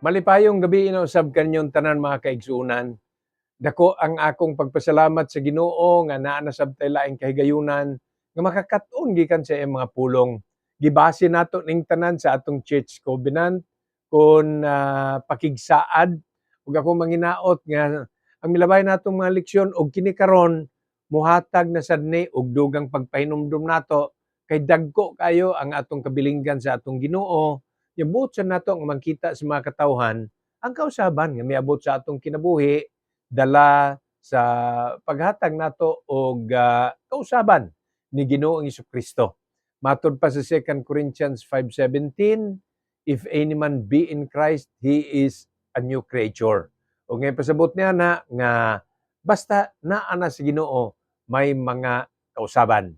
Malipayong gabi inausab kanyong tanan mga kaigsuunan. Dako ang akong pagpasalamat sa Ginoo nga naa na sabtay laing kahigayunan nga makakaton gikan sa iyang mga pulong. Gibase nato ning tanan sa atong Church Covenant kun pakigsaad ug ako manginaot nga ang milabay natong mga leksyon og kini karon muhatag na sad ni og dugang pagpahinumdum nato kay dagko kayo ang atong kabilinggan sa atong Ginoo. Yabot sa nato nga makita sa mga katawhan ang kausaban nga miabot sa atong kinabuhi dala sa paghatag nato og kausaban ni Ginoong Hesukristo. Matud pa sa 2 Corinthians 5:17, if any man be in Christ, he is a new creature. O ngay pasabot niya na nga basta naa na sa Ginoo may mga kausaban.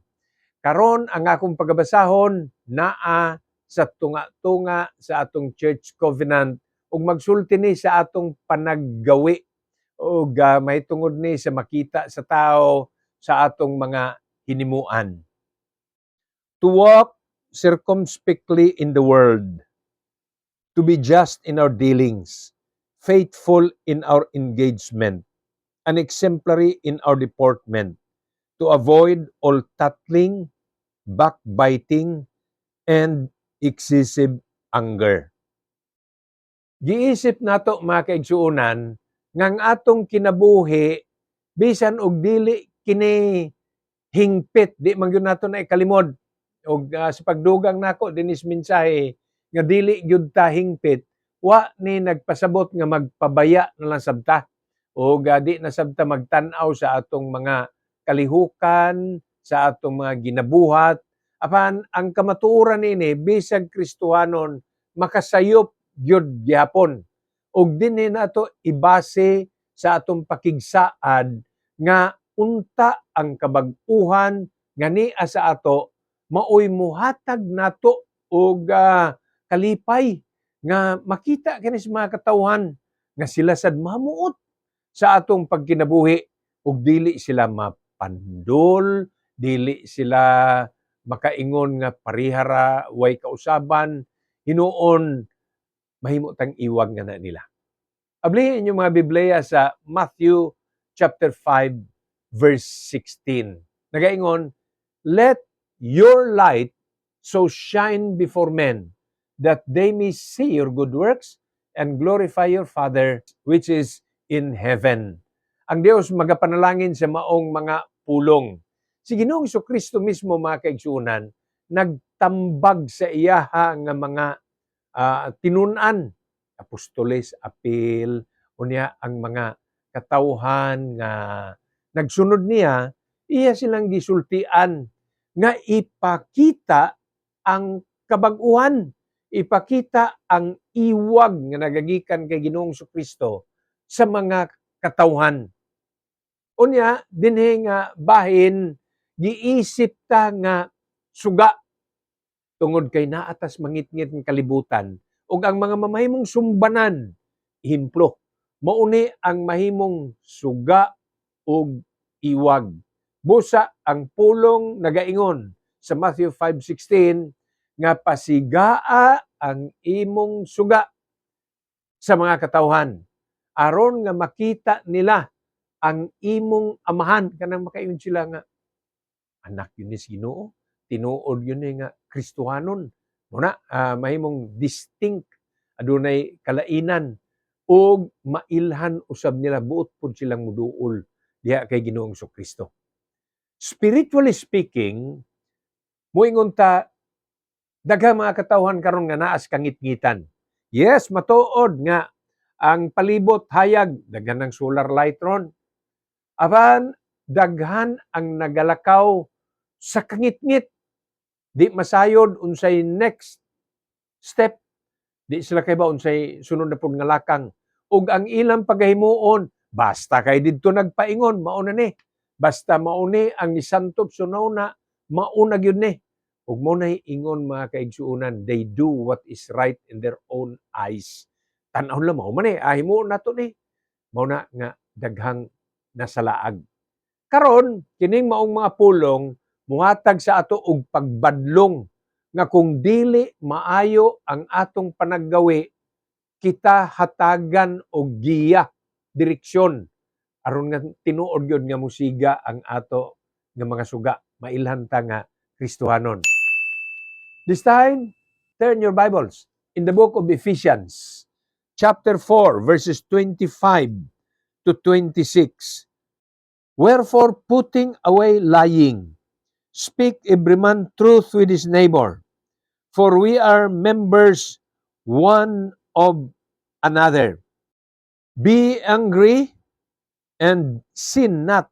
Karon ang akong pagabasahon naa sa tunga-tunga sa atong Church Covenant ug magsulti ni sa atong panaggawi ug mahitungod ni sa makita sa tao sa atong mga hinimuan. To walk circumspectly in the world, to be just in our dealings, faithful in our engagement, and exemplary in our deportment, to avoid all tattling, backbiting, and excessive anger. Giisip nato mga kaigsuunan nga ang atong kinabuhi bisan og dili kini hingpit, di man gyud nato na ikalimod og sa pagdugang nako dinis mensahe nga dili gyud ta hingpit, wa ni nagpasabot nga magpabaya na lang sabta o di na sabta magtan-aw sa atong mga kalihukan, sa atong mga ginabuhat. Apan ang kamatuoran nini bisag Kristohanon makasayop gyud gihapon. Og dinhi nato ibase sa atong pakigsaad nga unta ang kabag-uhan nga niya sa ato maoy muhatag nato og kalipay nga makita kini sa mga katawhan nga sila sad mamuot sa atong pagkinabuhi ug dili sila mapandol, dili sila makaingon nga parihara way kausaban, hinuon mahimo tang iwag nga na nila. Ablihin inyong mga Biblia sa Matthew chapter 5 verse 16. Nagaingon, let your light so shine before men that they may see your good works and glorify your Father which is in heaven. Ang Dios magapanalangin sa maong mga pulong. Si Ginoong Hesukristo mismo mga kaigsuunan, nagtambag sa iyaha nga mga tinun-an, apostoles, apil, unya ang mga katawhan nga nagsunod niya, iya silang gisultian nga ipakita ang kabag-uhan, ipakita ang iwag nga nagagikan kay Ginoong Hesukristo sa mga katawhan. Unya dinhi nga bahin giisip ta nga suga tungod kay naatas mangitngit ng kalibutan ug ang mga mamahimong sumbanan himplo mauni ang mahimong suga ug iwag. Busa ang pulong nagaingon sa Matthew 5:16 nga pasigaa ang imong suga sa mga katawhan aron nga makita nila ang imong amahan kanang makaingon sila nga anak yun ni Ginoo, tinuod yun ni nga Kristohanon. Muna mahimong distinct, adunay kalainan ug mailhan usab nila buot pud silang muduol diha kay Ginoong Hesukristo. Spiritually speaking, moingon ta daghang mga katawhan karon nga naa sa kangitngitan. Yes, matuod nga ang palibot hayag daghan ng solar light ron. Apan daghan ang nagalakaw sa kangitngit. Di masayod unsay next step. Di sila kay ba unsay sunod na pud nga lakang. Ug ang ilang pagahimuon, basta kay didto nagpaingon, mao na ni. Basta mao ni ang nisantop sunawna, mao na gyud ni. Ug mo na ingon mga kaigsuunan, they do what is right in their own eyes. Tan-aw lang mao man ni, himuon nato ni. Mao na nga daghang nasalaag. Karon kining maong mga pulong muhatag sa ato og pagbadlong nga kung dili maayo ang atong panaggawi, kita hatagan og giya, direksyon aron nga tinuod gyud nga musiga ang ato nga mga suga, mailhan ta nga Kristohanon. This time, turn your Bibles in the book of Ephesians, chapter 4, verses 25 to 26. Wherefore, putting away lying, speak every man truth with his neighbor, for we are members one of another. Be angry and sin not.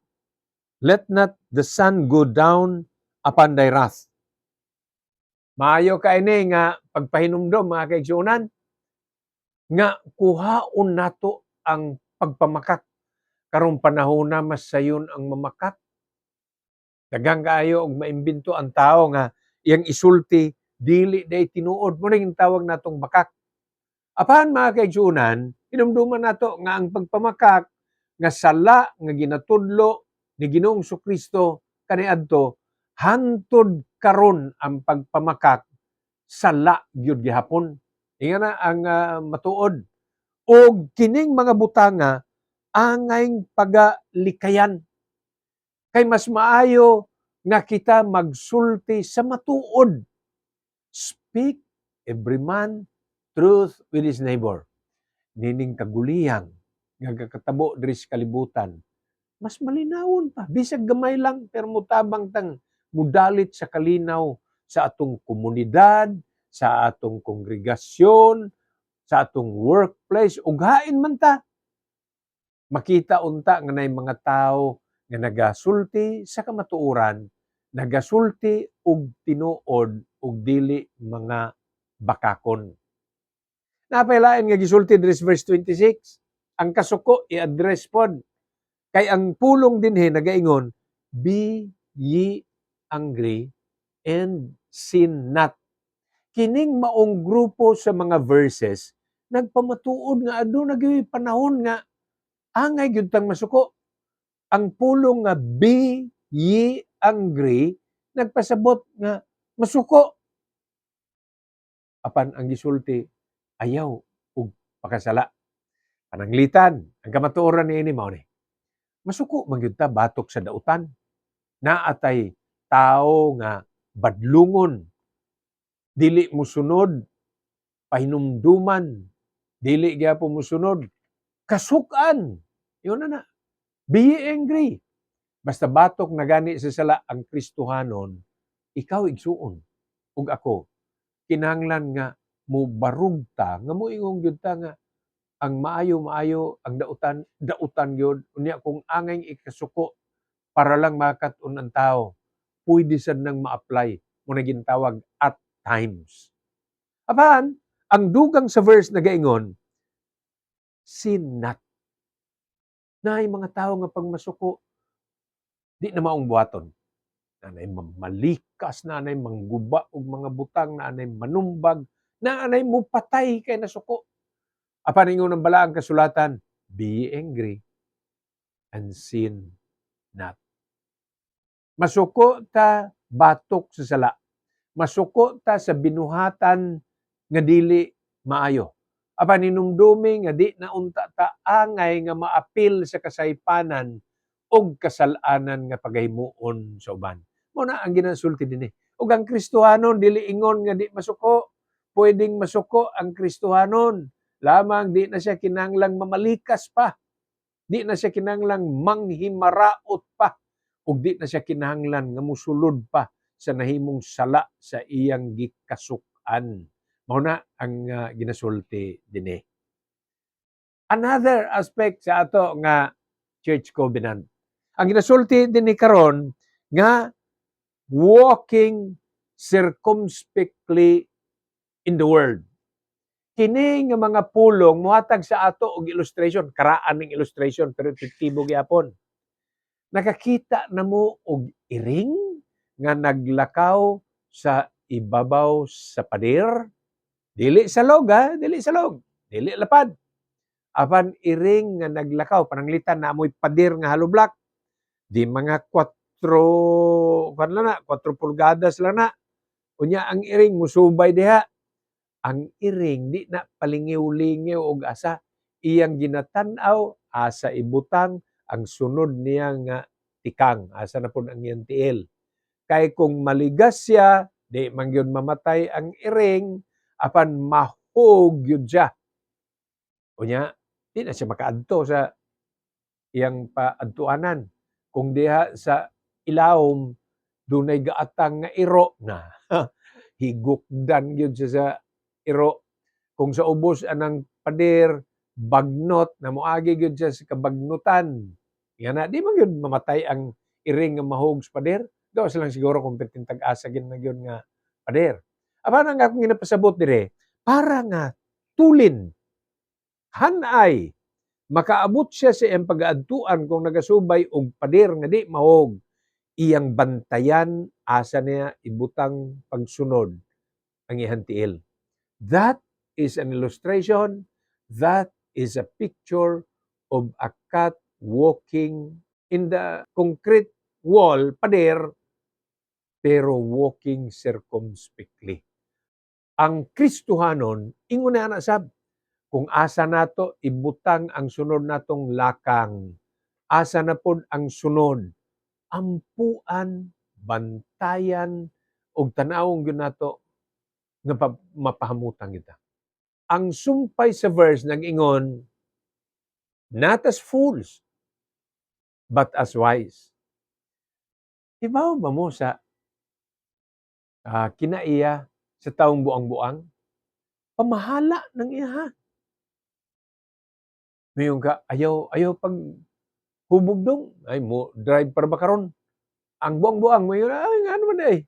Let not the sun go down upon thy wrath. Maayo ka ini nga pagpahinumdom mga kaigsuonan nga kuhaon nato ang pagpamakak karong panahon na mas sayon ang mamakak. Daghang kaayo og maimbento ang tao nga iyang isulti dili day tinuod mo ring tawag natong makak. Apan mga kaigsuonan, hinumduman nato nga ang pagpamakak nga sala nga ginatudlo ni Ginoong Kristo kaniadto hantod karon ang pagpamakak sala gyud gihapon. Inga na ang matuod og kining mga butanga angayng pagalikayan. Kay mas maayo nga kita magsulti sa matuod. Speak every man truth with his neighbor. Nining kaguliyang nga kakatabo diri sa kalibutan, mas malinawon pa. Bisag gamay lang, pero mutabang tang mudalit sa kalinaw sa atong komunidad, sa atong kongregasyon, sa atong workplace, ug hain man ta. Makita unta nga nay mga tao nga nagasulti sa kamatuoran, nagasulti og tinuod og dili mga bakakon. Napailain nga gisulti diri sa verse 26, ang kasuko i-address pod. Kay ang pulong dinhi nagaingon, be ye angry and sin not. Kining maong grupo sa mga verses nagpamatuod nga aduna gyud panahon nga angay gyud tang masuko. Ang pulong nga be ye angry nagpasabot nga masuko. Apan ang gisulti ayaw ug pakasala. Pananglitan, ang kamatuoran niini mao ni. Masuko man gyud ta batok sa dautan. Naatay tao nga badlungon, dili musunod pahinumduman, dili gyapon musunod kasukan. Yun na. Be angry. Basta batok na gani sa sala ang Kristohanon, ikaw igsuon ug ako kinahanglan nga mubarug ta nga moingon gyud ta nga ang maayo ang dautan gyud unya kung angay ikasuko para lang makat-on ang tao, pwede sad nang ma-apply mo na gintawag at times. Apan ang dugang sa verse nagaingon, sin not. Naay mga tao nga pag masuko di na maong buhaton. Nanay malikas, nanay mangguba og mga butang, nanay manumbag, nanay mupatay kay nasuko. Apan ingon ang balaang kasulatan, be angry and sin not. Masuko ta batok sa sala. Masuko ta sa binuhatan nga dili maayo. Apan hinumdumi nga di na unta ta angay nga maapil sa kasaypanan og kasalanan nga paghimuon sa uban. Mao na ang ginasulti dinhi. Ug ang Kristohanon dili ingon nga di masuko. Pwedeng masuko ang Kristohanon. Lamang di na siya kinahanglang mamalikas pa. Di na siya kinahanglang manghimaraot pa. Ug di na siya kinahanglan nga musulod pa sa nahimong sala sa iyang gikasukan. Mao na ang ginasulti dinhi. Another aspect sa ato nga church covenant. Ang ginasulti dinhi karon nga walking circumspectly in the world. Kini nga mga pulong muhatag sa ato og illustration, karaan ning illustration pero epektibo gyapon. Nakakita na mo og iring nga naglakaw sa ibabaw sa pader. Dili salog dili salog, dili lapad. Apan iring nga naglakaw, pananglitan na amoy pader nga hollow block. Di mga 4 pulgadas lang na. Unya ang iring musubay diha. ang iring di na palingiw-lingiw og asa, iyang ginatan-aw asa ibutang ang sunod niya nga tikang, asa na pud ang iyang tiil. Kay kung maligas siya, di man gyud mamatay ang iring, apan mahog gyud siya. Unya, di na siya makaadto sa iyang paadtuanan. Kung diha sa ilawom dunay gaatang nga iro na higukdan gyud siya sa iro. Kung sa ubos anang pader, bagnot na moagi gyud siya sa kabagnutan. Nga na di man gyud mamatay ang iring nga mahog sa pader. Gawas lang siguro kung pertintag asa gyud na gyud nga pader. Apan ang akong ginapasabot dire, para nga tulin, hanay, makaabot siya sa iyang pag-aadtuan kung nagasubay og pader nga di mahog, iyang bantayan asa niya ibutang pagsunod ang iyang tiil. That is an illustration, that is a picture of a cat walking in the concrete wall, pader, pero walking circumspectly. Ang Kristohanon, ingon na sab, kung asa nato ibutang ang sunod natong lakang, asa na pod ang sunod, ampuan, bantayan, og tanawon gyud nato nga mapahamutan kita. Ang sumpay sa verse nag-ingon, not as fools, but as wise. Hibaw ba mo sa kinaiya sa taong buang-buang? Pamahala ng iya. Mayon ka, ayaw pag hubog dong, ay mo drive para ba karon? Ang buang-buang mayon, ay nga naman ay.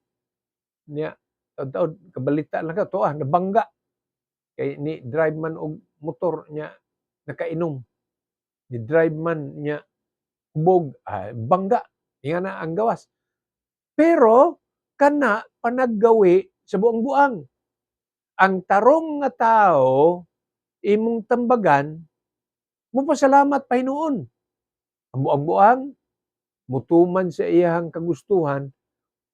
Niya, taud-taud, kabalita lang ka, to nabangga. Kay ni drive man og motor niya, nakainom. Ni drive man niya, hubog, bangga. Nga na ang gawas. Pero, kana panaggawi sa buang-buang. Ang tarong nga tao, imong tambagan, mupasalamat Panginoon. Ang buang-buang, mutuman sa iyang kagustuhan,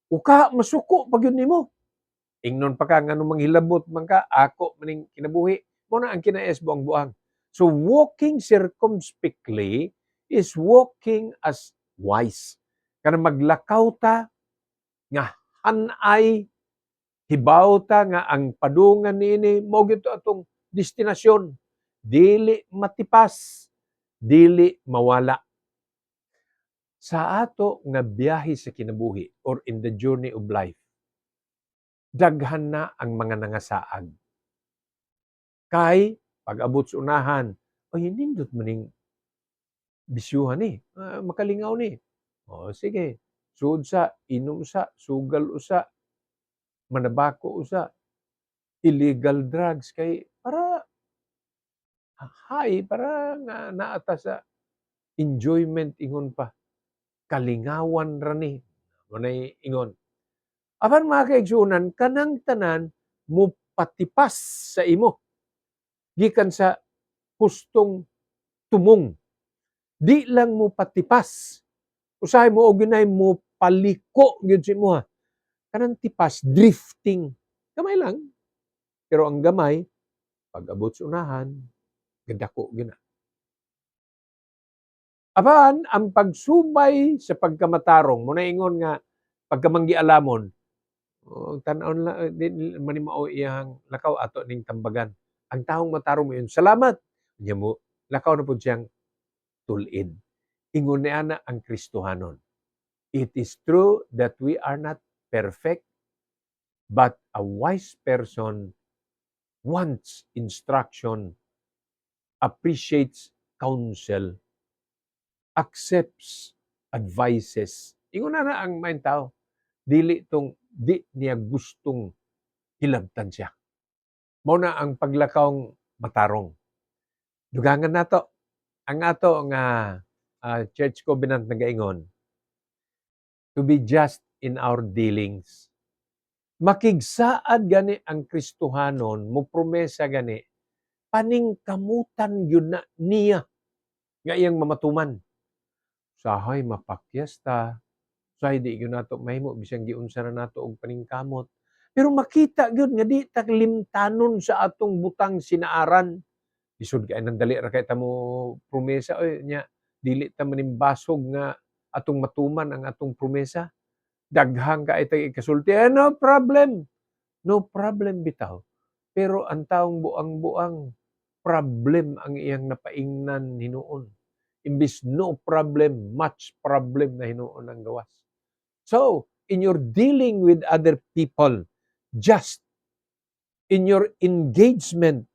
uka masuko pag yun nimo. Ingnon pa ka nga nung manghilabot man ka, ako maning kinabuhi. Mo na ang kinaes buang-buang. So walking circumspectly is walking as wise. Kana maglakaw ta nga hanay, hibaw ta nga ang padungan niini mao gyud atong destinasyon. Dili matipas, dili mawala. Sa ato nga biyahe sa kinabuhi or in the journey of life, daghan na ang mga nangasaag. Kay pag-abot sa unahan, ay nindot maning bisyuhan ni, makalingaw ni. O sige, suod sa, inom sa, sugal usa, manabako usa, illegal drugs kay para para nga naata sa enjoyment ingon pa. Kalingawan ra ni. Manay ingon. Apan mga kaigsunan, kanang tanan mo patipas sa imo. Gikan sa hustong tumong. Di lang mo patipas. Usahay mo o ginay mo paliko gyud si mo. Kanang tipas, drifting. Gamay lang. Pero ang gamay, pag-abot sa unahan, gadako gyud na. Apan ang pagsubay sa pagkamatarong, mo na ingon nga pagkamanggialamon, tan-aon la manimao iyang lakaw ato ning tambagan. Ang taong matarong mo yun, salamat. Nya mo lakaw na pud siyang tul-id. Ingon ni ana ang Kristohanon. It is true that we are not perfect, but a wise person wants instruction, appreciates counsel, accepts advices. Ingon na ang main tao, dili tong di niya gustong hilabtan siya. Mao na ang paglakaw matarong. Dugangan nato ang ato nga church covenant nagaingon, to be just in our dealings. Makigsaad gani ang Kristohanon, mo promesa gani, paningkamutan gyud na niya nga iyang mamatuman. Sahay mapakyas ta, sahay di gyud nato mahimo bisan giunsa na nato og paningkamot. Pero makita gyud nga di ta limtanon sa atong butang sinaaran. Lisod kay nang dali ra kay ta mo promesa oy nya dili ta manimbasog nga atong matuman ang atong promesa. Daghang kaay ta ikasulti, no problem. No problem bitaw. Pero ang taong buang-buang, problem ang iyang napaingnan hinuon. Imbis no problem, much problem na hinuon ang gawas. So, in your dealing with other people, just in your engagement,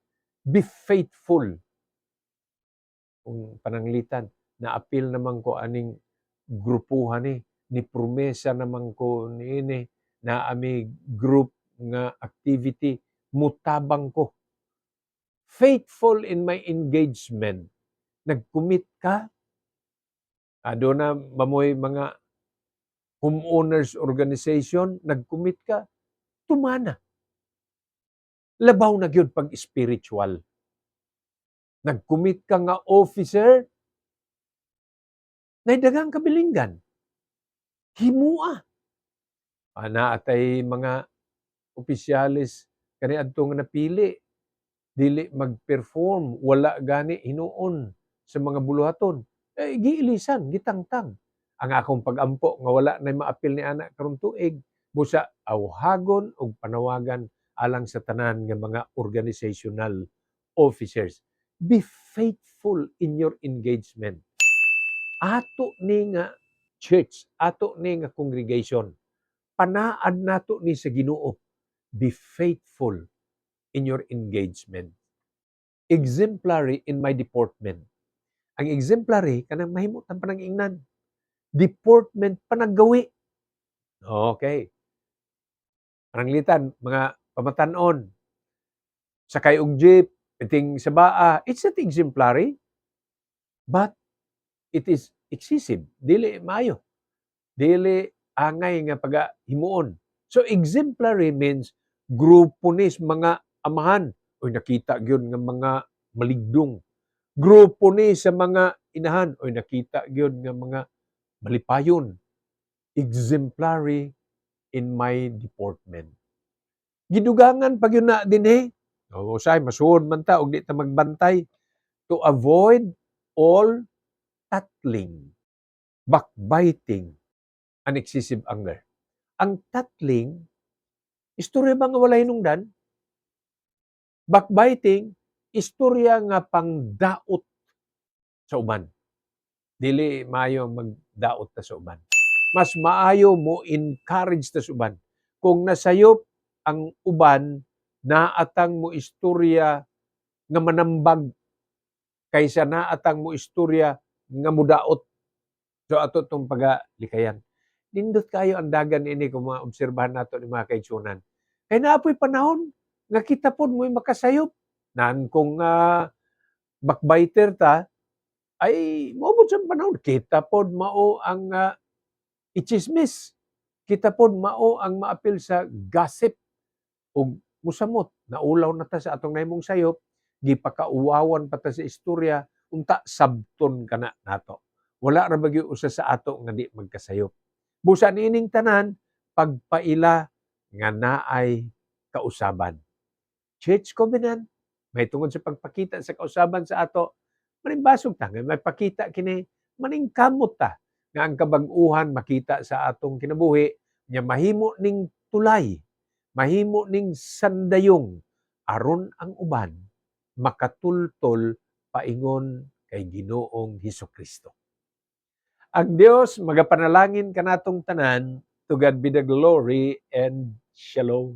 be faithful. Kung pananglitan, na-appeal naman ko aning grupuhan ni promesa naman ko niini na ami group nga activity, mutabang ko. Faithful in my engagement. Nag-commit ka, doon na mamoy mga homeowners organization, nag-commit ka, tumana. Labaw na gyud pag spiritual. Nag-commit ka nga officer, nay daghang kabilinggan. Himua. Ana atay mga opisyalis kaniadto nga napili, dili mag-perform, wala gani hinuon sa mga buluhaton. Giilisan, gitangtang. Ang akong pag-ampo nga wala na maapil ni ana karong tuig, busa awhagon og panawagan alang sa tanan nga mga organizational officers. Be faithful in your engagement. Ato ni nga church, ato ni nga congregation, panaad nato ni sa Ginoo. Be faithful in your engagement. Exemplary in my deportment. Ang exemplary, kanang mahimo tang panag-ingnan. Deportment, panaggawi. Okay. Pananglitan, mga pamatanon. Sakay og jeep, piting sa baa. It's not exemplary, but it is excessive. Dili maayo. Dili angay nga pagahimuon. So exemplary means grupo ni mga amahan. Oy nakita gyud nga mga maligdong. Grupo ni sa mga inahan. Oy nakita gyud nga mga malipayon. Exemplary in my deportment. Gidugangan pag yun na dinhi. Usay masuod man ta og di ta magbantay to avoid all tattling, backbiting, and excessive anger. Ang tattling, istorya ba nga wala hinungdan? Backbiting, istorya nga pangdaot sa uban. Dili maayo magdaot ta sa uban. Mas maayo mo encourage ta sa uban. Kung nasayop ang uban, naatang mo istorya nga manambag kaysa naatang mo istorya nga mudaot. So ato itong pagalikayan. Nindot kayo ang dagan ini kung maobserbahan nato ni mga kaigsunan. Kaya naapoy panahon nga kita pod mo'y makasayop. Naan kung backbiter ta, ay maubot sa panahon. Kita pod mao ang ichismis. Kita pod mao ang maapil sa gossip ug musamot. Naulaw na ta sa atong nahimong sayop, gipakauwawan pa ta sa istorya, unta sabton kana nato. Wala ra bagyo usa sa ato nga di magkasayop. Busa niining tanan pagpaila nga naay kausaban. Church covenant, may tungod sa pagpakita sa kausaban sa ato, manimbasog ta nga may pakita kini maningkamot ta nga ang kabag-uhan makita sa atong kinabuhi nya mahimo ning tulay, mahimo ning sandayong aron ang uban makatultol paingon kay Ginoong Hesukristo. Ang Dios magapanalangin kanatong tanan, to God be the glory and shalom.